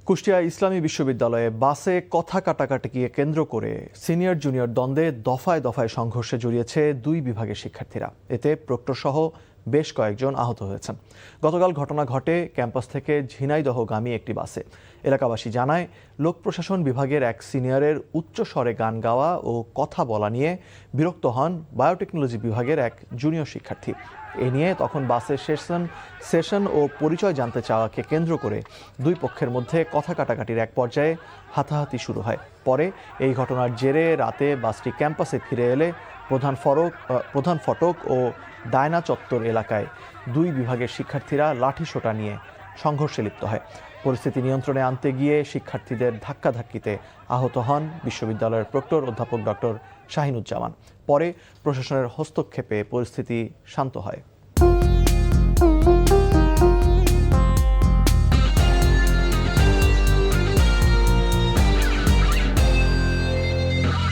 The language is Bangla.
কুষ্টিয়া ইসলামী বিশ্ববিদ্যালয়ে বাসে কথা কাটাকাটিকে কেন্দ্র করে সিনিয়র জুনিয়র দ্বন্দ্বে দফায় দফায় সংঘর্ষে জড়িয়েছে দুই বিভাগের শিক্ষার্থীরা। এতে প্রক্টর সহ বেশ কয়েকজন আহত হয়েছেন। গতকাল ঘটনা ঘটে ক্যাম্পাস থেকে ঝিনাইদহগামী একটি বাসে। এলাকাবাসী জানায়, লোক প্রশাসন বিভাগের এক সিনিয়রের উচ্চ স্বরে গান গাওয়া ও কথা বলা নিয়ে বিরক্ত হন বায়োটেকনোলজি বিভাগের এক জুনিয়র শিক্ষার্থী। এ নিয়ে তখন বাসের সেশন ও পরিচয় জানতে চাওয়াকে কেন্দ্র করে দুই পক্ষের মধ্যে কথা কাটাকাটির এক পর্যায়ে হাতাহাতি শুরু হয়। পরে এই ঘটনার জেরে রাতে বাসটি ক্যাম্পাসে ফিরে এলে প্রধান ফটক ও ডায়না চত্বর এলাকায় দুই বিভাগের শিক্ষার্থীরা লাঠিসোঁটা নিয়ে সংঘর্ষে লিপ্ত হয়। পরিস্থিতি নিয়ন্ত্রণে আনতে গিয়ে শিক্ষার্থীদের ধাক্কাধাক্কিতে আহত হন বিশ্ববিদ্যালয়ের প্রক্টর অধ্যাপক ডক্টর শাহিনুজ্জামান। পরে প্রশাসনের হস্তক্ষেপে পরিস্থিতি শান্ত হয়।